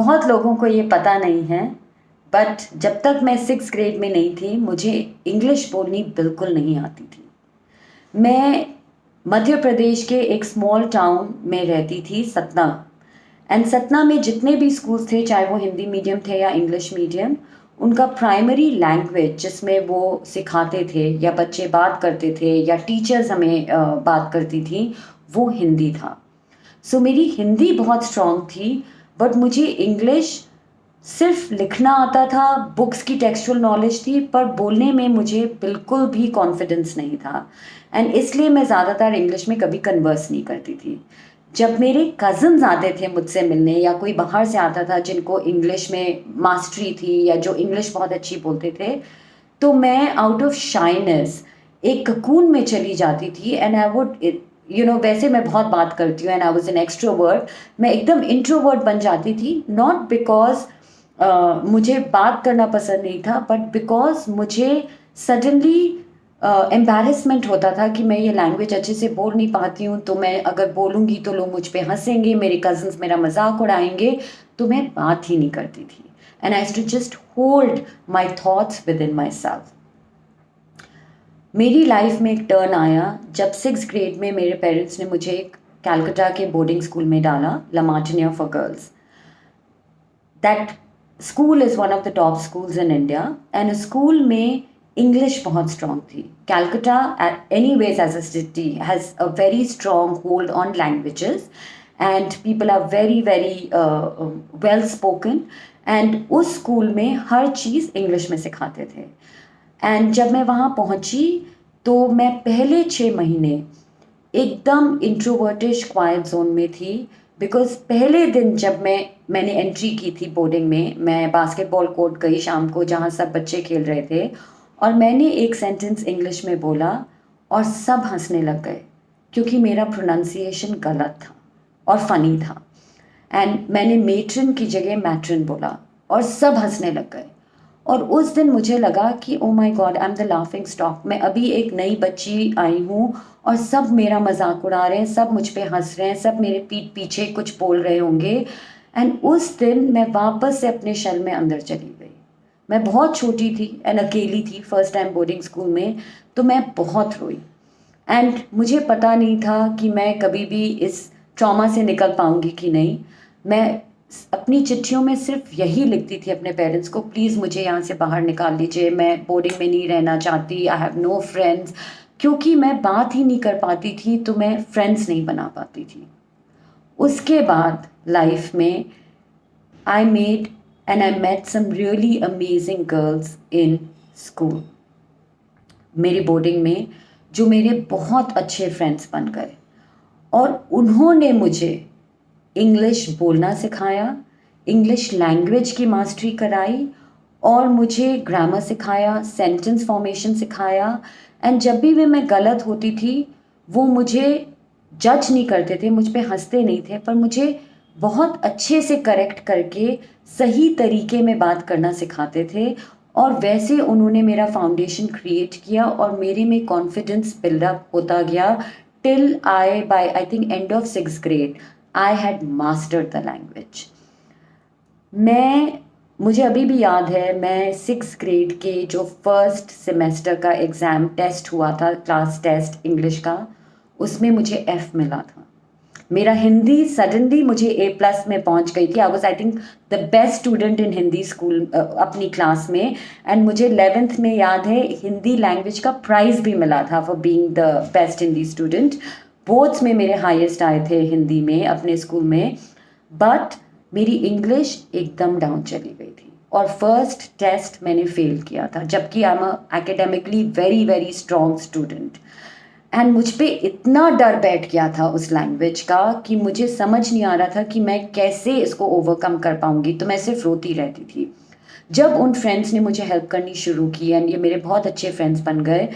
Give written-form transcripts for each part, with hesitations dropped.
बहुत लोगों को ये पता नहीं है, बट जब तक मैं 6th ग्रेड में नहीं थी मुझे इंग्लिश बोलनी बिल्कुल नहीं आती थी। मैं मध्य प्रदेश के एक स्मॉल टाउन में रहती थी, सतना। एंड सतना में जितने भी स्कूल्स थे, चाहे वो हिंदी मीडियम थे या इंग्लिश मीडियम, उनका प्राइमरी लैंग्वेज जिसमें वो सिखाते थे या बच्चे बात करते थे या टीचर्स हमें बात करती थी, वो हिंदी था। सो मेरी हिंदी बहुत स्ट्रॉन्ग थी, बट मुझे इंग्लिश सिर्फ लिखना आता था, बुक्स की टेक्सचुअल नॉलेज थी, पर बोलने में मुझे बिल्कुल भी कॉन्फिडेंस नहीं था। एंड इसलिए मैं ज़्यादातर इंग्लिश में कभी कन्वर्स नहीं करती थी। जब मेरे कज़न्स आते थे मुझसे मिलने या कोई बाहर से आता था जिनको इंग्लिश में मास्टरी थी या जो इंग्लिश बहुत अच्छी बोलते थे, तो मैं आउट ऑफ शाइनेस एक ककून में चली जाती थी। एंड आई वुड वैसे मैं बहुत बात करती हूँ and I was an extrovert, मैं एकदम इंट्रोवर्ट बन जाती थी। नॉट बिकॉज मुझे बात करना पसंद नहीं था, बट बिकॉज मुझे सडनली एम्बैरेसमेंट होता था कि मैं ये लैंग्वेज अच्छे से बोल नहीं पाती हूँ, तो मैं अगर बोलूँगी तो लोग मुझ पे हंसेंगे, मेरे कज़न्स मेरा मजाक उड़ाएंगे, तो मैं बात ही नहीं करती थी। And I to just hold my thoughts within myself. मेरी लाइफ में एक टर्न आया जब 6th ग्रेड में मेरे पेरेंट्स ने मुझे एक कैलकाटा के बोर्डिंग स्कूल में डाला, La Martiniere for girls. That school is one of the top schools in India, and school में इंग्लिश बहुत स्ट्रॉन्ग थी। Calcutta anyways as a city has a very strong hold on languages, and people are very very well spoken. And उस school में हर चीज़ English में सिखाते थे। And जब मैं वहाँ पहुँची तो मैं पहले 6 महीने एकदम इंट्रोवर्टिश क्वाइट जोन में थी। बिकॉज पहले दिन जब मैंने एंट्री की थी बोर्डिंग में, मैं बास्केटबॉल कोर्ट गई शाम को जहाँ सब बच्चे खेल रहे थे, और मैंने एक सेंटेंस इंग्लिश में बोला और सब हंसने लग गए क्योंकि मेरा प्रोनाउंसिएशन गलत था और फनी था। एंड मैंने मेट्रन की जगह मैट्रन बोला और सब हंसने लग गए। और उस दिन मुझे लगा कि oh my God, I am the laughing stock. मैं अभी एक नई बच्ची आई हूँ और सब मेरा मजाक उड़ा रहे हैं, सब मुझ पे हंस रहे हैं, सब मेरे पीठ पीछे कुछ बोल रहे होंगे। एंड उस दिन मैं वापस से अपने शेल में अंदर चली गई। मैं बहुत छोटी थी एंड अकेली थी, फर्स्ट टाइम बोर्डिंग स्कूल में, तो मैं बहुत रोई। एंड मुझे पता नहीं था कि मैं कभी भी इस ट्रॉमा से निकल पाऊंगी कि नहीं। मैं अपनी चिट्ठियों में सिर्फ यही लिखती थी अपने पेरेंट्स को, प्लीज़ मुझे यहाँ से बाहर निकाल लीजिए, मैं बोर्डिंग में नहीं रहना चाहती, आई हैव नो फ्रेंड्स। क्योंकि मैं बात ही नहीं कर पाती थी तो मैं फ्रेंड्स नहीं बना पाती थी। उसके बाद लाइफ में I made and I met some really amazing girls in school, मेरी बोर्डिंग में, जो मेरे बहुत अच्छे फ्रेंड्स बन गए। और उन्होंने मुझे इंग्लिश बोलना सिखाया, इंग्लिश लैंग्वेज की मास्टरी कराई, और मुझे ग्रामर सिखाया, सेंटेंस फॉर्मेशन सिखाया। एंड जब भी मैं गलत होती थी वो मुझे जज नहीं करते थे, मुझ पे हंसते नहीं थे, पर मुझे बहुत अच्छे से करेक्ट करके सही तरीके में बात करना सिखाते थे। और वैसे उन्होंने मेरा फाउंडेशन क्रिएट किया और मेरे में कॉन्फिडेंस बिल्डअप होता गया till I think end of 6th grade I had mastered the language. मुझे अभी भी याद है, मैं 6th ग्रेड के जो फर्स्ट सेमेस्टर का एग्ज़ाम टेस्ट हुआ था, क्लास टेस्ट इंग्लिश का, उसमें मुझे F मिला था। मेरा हिंदी सडनली मुझे A+ में पहुंच गई थी। I was I think the best student in Hindi school अपनी क्लास में। एंड मुझे 11th में याद है हिंदी लैंग्वेज का प्राइज़ भी मिला था for being the best Hindi student. Boards में मेरे हाईएस्ट आए थे हिंदी में अपने स्कूल में, बट मेरी इंग्लिश एकदम डाउन चली गई थी और फर्स्ट टेस्ट मैंने फेल किया था, जबकि I am academically very very strong student. And मुझ पे इतना डर बैठ गया था उस लैंग्वेज का कि मुझे समझ नहीं आ रहा था कि मैं कैसे इसको ओवरकम कर पाऊंगी, तो मैं सिर्फ रोती रहती थी। जब उन फ्रेंड्स ने मुझे हेल्प करनी शुरू की एंड ये मेरे बहुत अच्छे फ्रेंड्स बन गए,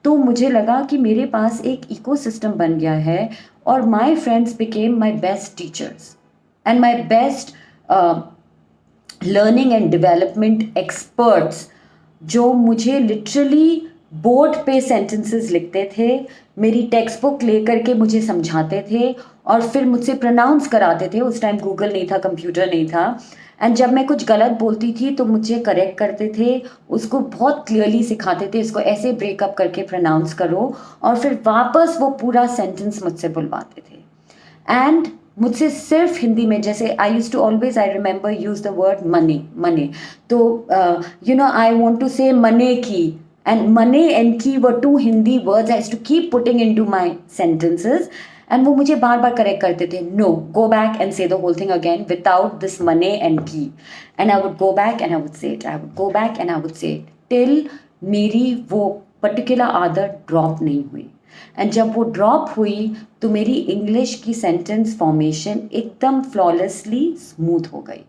तो मुझे लगा कि मेरे पास एक इकोसिस्टम बन गया है और my friends became my best teachers and my best learning and development experts, जो मुझे लिटरली बोर्ड पे सेंटेंसेस लिखते थे, मेरी टेक्स्ट बुक लेकर के मुझे समझाते थे और फिर मुझसे प्रोनाउंस कराते थे। उस टाइम गूगल नहीं था, कंप्यूटर नहीं था, एंड जब मैं कुछ गलत बोलती थी तो मुझे करेक्ट करते थे, उसको बहुत क्लियरली सिखाते थे, इसको ऐसे ब्रेकअप करके प्रोनाउंस करो, और फिर वापस वो पूरा सेंटेंस मुझसे बुलवाते थे। एंड मुझसे सिर्फ हिंदी में, जैसे I use to always, I remember use the word मने, मने, तो you know I want to say मने की, एंड मने एंड की were two Hindi words I to keep putting into my sentences, and वो मुझे बार बार करेक्ट करते थे, no go back and say the whole thing again without this मने एंड की, and I would go back and I would say it, I would go back and I would say it, till मेरी वो particular आदत drop नहीं हुई। And जब वो drop हुई तो मेरी इंग्लिश की सेंटेंस फॉर्मेशन एकदम फ्लॉलेसली स्मूथ हो गई।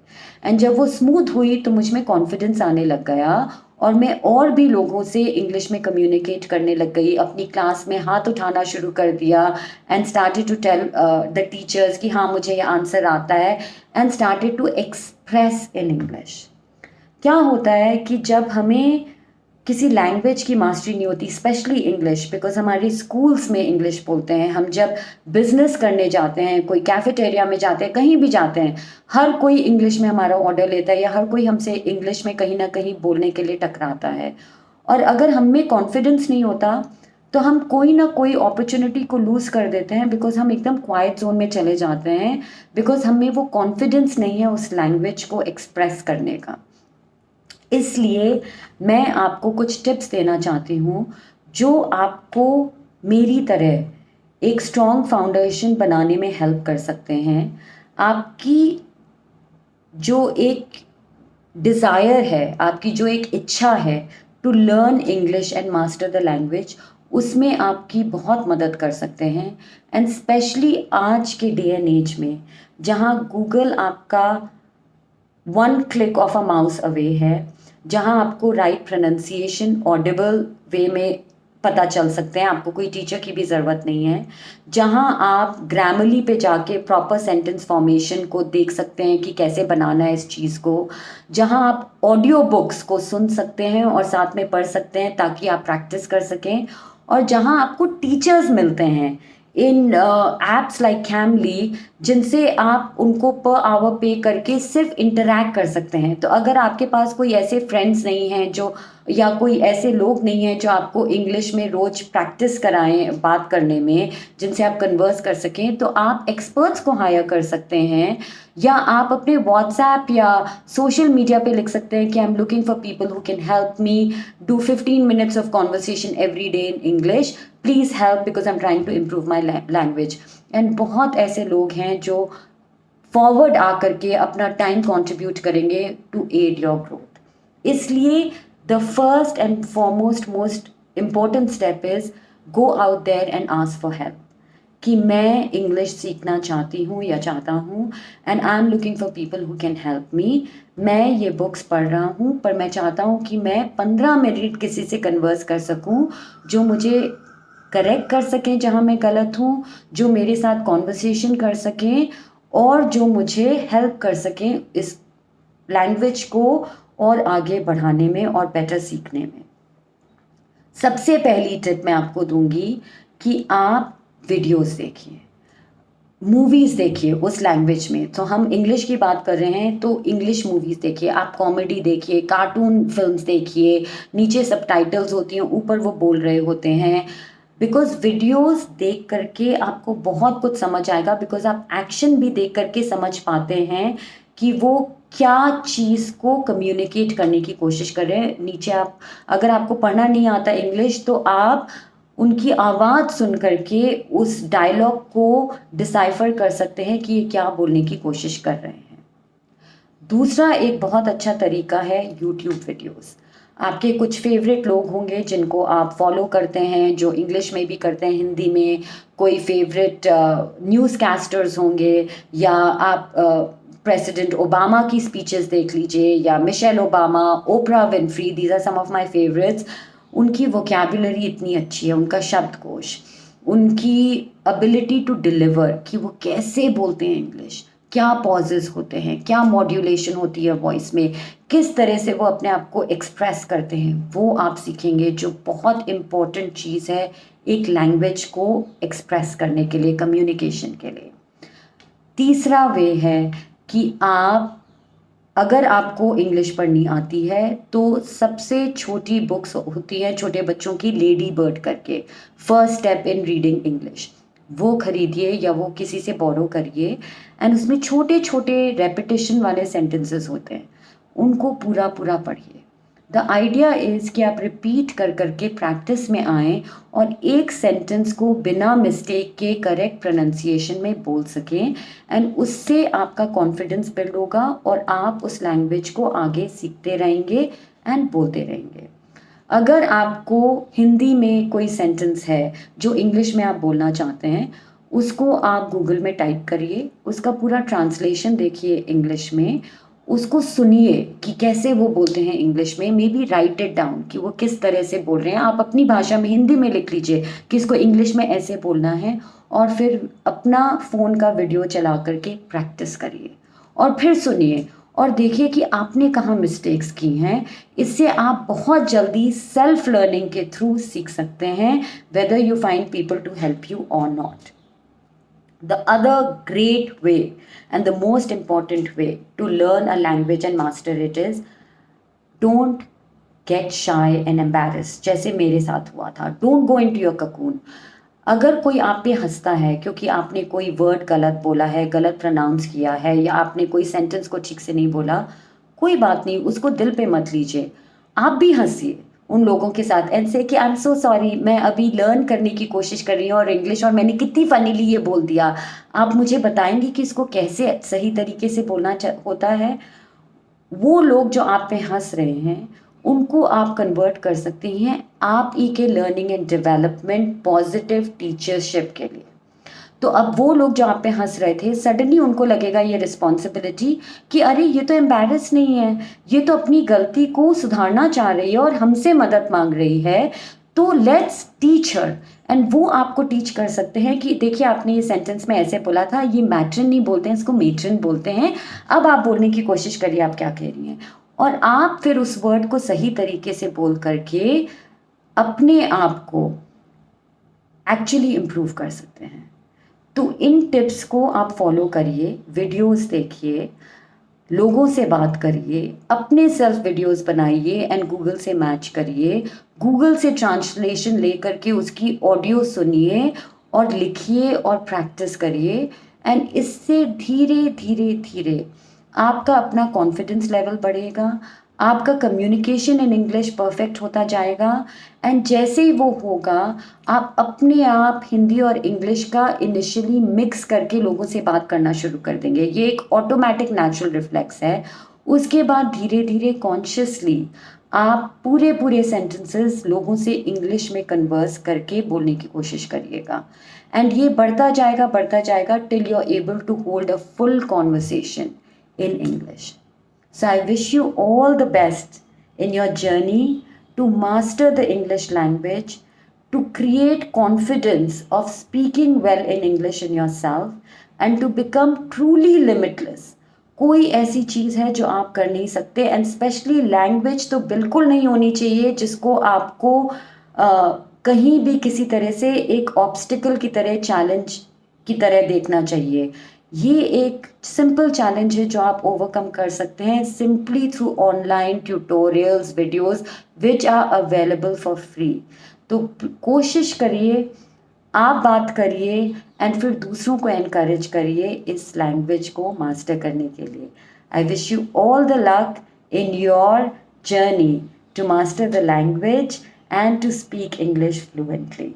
एंड जब वो स्मूथ हुई तो मुझ में कॉन्फिडेंस आने लग गया, और मैं और भी लोगों से इंग्लिश में कम्युनिकेट करने लग गई, अपनी क्लास में हाथ उठाना शुरू कर दिया, and started to tell the teachers कि हाँ मुझे ये आंसर आता है, and started to express in English. क्या होता है कि जब हमें किसी लैंग्वेज की मास्टरी नहीं होती, स्पेशली इंग्लिश, बिकॉज हमारे स्कूल्स में इंग्लिश बोलते हैं, हम जब बिजनेस करने जाते हैं, कोई कैफेटेरिया में जाते हैं, कहीं भी जाते हैं, हर कोई इंग्लिश में हमारा ऑर्डर लेता है, या हर कोई हमसे इंग्लिश में कहीं ना कहीं बोलने के लिए टकराता है। और अगर हम में कॉन्फिडेंस नहीं होता तो हम कोई ना कोई अपॉर्चुनिटी को लूज़ कर देते हैं, बिकॉज हम एकदम क्वाइट जोन में चले जाते हैं, बिकॉज हमें वो कॉन्फिडेंस नहीं है उस लैंग्वेज को एक्सप्रेस करने का। इसलिए मैं आपको कुछ टिप्स देना चाहती हूँ जो आपको मेरी तरह एक स्ट्रॉन्ग फाउंडेशन बनाने में हेल्प कर सकते हैं। आपकी जो एक डिज़ायर है, आपकी जो एक इच्छा है to learn English and master the language, उसमें आपकी बहुत मदद कर सकते हैं। एंड स्पेशली आज के डे एंड एज में, जहाँ गूगल आपका one click of a mouse away है, जहाँ आपको राइट प्रोनाउंसिएशन ऑडिबल वे में पता चल सकते हैं, आपको कोई टीचर की भी ज़रूरत नहीं है, जहाँ आप ग्रामरली पे जाके प्रॉपर सेंटेंस फॉर्मेशन को देख सकते हैं कि कैसे बनाना है इस चीज़ को, जहाँ आप ऑडियो बुक्स को सुन सकते हैं और साथ में पढ़ सकते हैं ताकि आप प्रैक्टिस कर सकें, और जहाँ आपको टीचर्स मिलते हैं इन एप्स लाइक कैमली, जिनसे आप उनको पर आवर पे करके सिर्फ इंटरैक्ट कर सकते हैं। तो अगर आपके पास कोई ऐसे फ्रेंड्स नहीं हैं जो, या कोई ऐसे लोग नहीं हैं जो आपको इंग्लिश में रोज़ प्रैक्टिस कराएं बात करने में, जिनसे आप कन्वर्स कर सकें, तो आप एक्सपर्ट्स को हायर कर सकते हैं, या आप अपने व्हाट्सएप या सोशल मीडिया पे लिख सकते हैं कि I am looking for people who can help me do 15 minutes of conversation every day in English, please help because I am trying to improve my language. And बहुत ऐसे लोग हैं जो फॉरवर्ड आकर के अपना टाइम कंट्रीब्यूट करेंगे to add your growth. इसलिए the first and foremost most important step is go out there and ask for help, कि मैं इंग्लिश सीखना चाहती हूँ या चाहता हूँ, and I am looking for people who can help मी। मैं ये बुक्स पढ़ रहा हूँ, पर मैं चाहता हूँ कि मैं 15 मिनट किसी से कन्वर्स कर सकूँ जो मुझे करेक्ट कर सकें जहाँ मैं गलत हूँ, जो मेरे साथ कॉन्वर्सेशन कर सकें, और जो मुझे हेल्प कर सकें इस लैंग्वेज को और आगे बढ़ाने में और बेटर सीखने में। सबसे पहली टिप मैं आपको दूंगी कि आप वीडियोस देखिए, मूवीज़ देखिए उस लैंग्वेज में। तो हम इंग्लिश की बात कर रहे हैं तो इंग्लिश मूवीज़ देखिए, आप कॉमेडी देखिए, कार्टून फिल्म्स देखिए, नीचे सबटाइटल्स होती हैं, ऊपर वो बोल रहे होते हैं, बिकॉज वीडियोस देख करके आपको बहुत कुछ समझ आएगा, बिकॉज आप एक्शन भी देख करके समझ पाते हैं कि वो क्या चीज़ को कम्युनिकेट करने की कोशिश कर रहे हैं। नीचे आप, अगर आपको पढ़ना नहीं आता इंग्लिश, तो आप उनकी आवाज़ सुन करके उस डायलॉग को डिसाइफर कर सकते हैं कि ये क्या बोलने की कोशिश कर रहे हैं। दूसरा एक बहुत अच्छा तरीका है यूट्यूब वीडियोस। आपके कुछ फेवरेट लोग होंगे जिनको आप फॉलो करते हैं, जो इंग्लिश में भी करते हैं, हिंदी में कोई फेवरेट न्यूज़ कैस्टर्स होंगे, या आप प्रेसिडेंट ओबामा की स्पीचेस देख लीजिए, या Michelle Obama, Oprah Winfrey, these are some of my favourites. उनकी वोकैबुलरी इतनी अच्छी है, उनका शब्दकोश, उनकी एबिलिटी टू डिलीवर, कि वो कैसे बोलते हैं इंग्लिश, क्या पॉजेस होते हैं, क्या मॉड्यूलेशन होती है वॉइस में, किस तरह से वो अपने आप को एक्सप्रेस करते हैं, वो आप सीखेंगे, जो बहुत इम्पोर्टेंट चीज़ है एक लैंग्वेज को एक्सप्रेस करने के लिए, कम्युनिकेशन के लिए। तीसरा वे है कि आप अगर आपको इंग्लिश पढ़नी आती है तो सबसे छोटी बुक्स होती हैं छोटे बच्चों की, लेडी बर्ड करके, first step in reading English, वो खरीदिए या वो किसी से बोरो करिए। एंड उसमें छोटे छोटे रेपिटेशन वाले सेंटेंसेस होते हैं, उनको पूरा पूरा पढ़िए। द आइडिया इज़ कि आप रिपीट कर करके प्रैक्टिस में आएँ और एक सेंटेंस को बिना मिस्टेक के करेक्ट प्रोनाउंसिएशन में बोल सकें, एंड उससे आपका कॉन्फिडेंस बिल्ड होगा और आप उस लैंग्वेज को आगे सीखते रहेंगे एंड बोलते रहेंगे। अगर आपको हिंदी में कोई सेंटेंस है जो इंग्लिश में आप बोलना चाहते हैं, उसको आप गूगल में टाइप करिए, उसका पूरा ट्रांसलेशन देखिए इंग्लिश में, उसको सुनिए कि कैसे वो बोलते हैं इंग्लिश में, may be right it down कि वो किस तरह से बोल रहे हैं। आप अपनी भाषा में हिंदी में लिख लीजिए कि इसको इंग्लिश में ऐसे बोलना है, और फिर अपना फ़ोन का वीडियो चला करके प्रैक्टिस करिए और फिर सुनिए और देखिए कि आपने कहाँ मिस्टेक्स की हैं। इससे आप बहुत जल्दी सेल्फ लर्निंग के थ्रू सीख सकते हैं, whether you find people to help you और not. The other great way and the most important way to learn a language and master it is, don't get shy and embarrassed, जैसे मेरे साथ हुआ था। Don't go into your cocoon। अगर कोई आप पे हंसता है क्योंकि आपने कोई वर्ड गलत बोला है, गलत प्रोनाउंस किया है, या आपने कोई सेंटेंस को ठीक से नहीं बोला, कोई बात नहीं, उसको दिल पे मत लीजिए। आप भी हंसिए उन लोगों के साथ एंड से कि आई एम सो सॉरी, मैं अभी लर्न करने की कोशिश कर रही हूँ और इंग्लिश, और मैंने कितनी फनीली ये बोल दिया। आप मुझे बताएंगे कि इसको कैसे सही तरीके से बोलना होता है। वो लोग जो आप पे हंस रहे हैं, उनको आप कन्वर्ट कर सकते हैं आप ही के learning and development positive teachership के लिए। तो अब वो लोग जो आप पे हंस रहे थे, सडनली उनको लगेगा ये रिस्पॉन्सिबिलिटी कि अरे ये तो एम्बैरस नहीं है, ये तो अपनी गलती को सुधारना चाह रही है और हमसे मदद मांग रही है, तो लेट्स टीच हर। एंड वो आपको टीच कर सकते हैं कि देखिए आपने ये सेंटेंस में ऐसे बोला था, ये मैट्रिन नहीं बोलते हैं, इसको मेट्रिन बोलते हैं। अब आप बोलने की कोशिश करिए आप क्या कह रही हैं, और आप फिर उस वर्ड को सही तरीके से बोल करके अपने आप को एक्चुअली इम्प्रूव कर सकते हैं। तो इन टिप्स को आप फॉलो करिए, वीडियोस देखिए, लोगों से बात करिए, अपने सेल्फ वीडियोस बनाइए एंड गूगल से मैच करिए, गूगल से ट्रांसलेशन ले करके उसकी ऑडियो सुनिए और लिखिए और प्रैक्टिस करिए। एंड इससे धीरे धीरे धीरे आपका अपना कॉन्फिडेंस लेवल बढ़ेगा, आपका कम्युनिकेशन इन इंग्लिश परफेक्ट होता जाएगा, एंड जैसे ही वो होगा आप अपने आप हिंदी और इंग्लिश का इनिशियली मिक्स करके लोगों से बात करना शुरू कर देंगे। ये एक ऑटोमेटिक नेचुरल रिफ्लेक्स है। उसके बाद धीरे धीरे कॉन्शियसली आप पूरे पूरे सेंटेंसेस लोगों से इंग्लिश में कन्वर्स करके बोलने की कोशिश करिएगा, एंड ये बढ़ता जाएगा till you are able to hold a full conversation in English. So I wish you all the best in your journey to master the English language, to create confidence of speaking well in English in yourself, and to become truly limitless. कोई ऐसी चीज़ है जो आप कर नहीं सकते, and specially language तो बिल्कुल नहीं होनी चाहिए जिसको आपको कहीं भी किसी तरह से एक ऑब्स्टिकल की तरह, चैलेंज की तरह देखना चाहिए। ये एक सिंपल चैलेंज है जो आप ओवरकम कर सकते हैं simply through online tutorials, videos which are available for free. तो कोशिश करिए, आप बात करिए एंड फिर दूसरों को एनकरेज करिए इस लैंग्वेज को मास्टर करने के लिए। I wish you all the luck in your journey to master the language and to speak English fluently.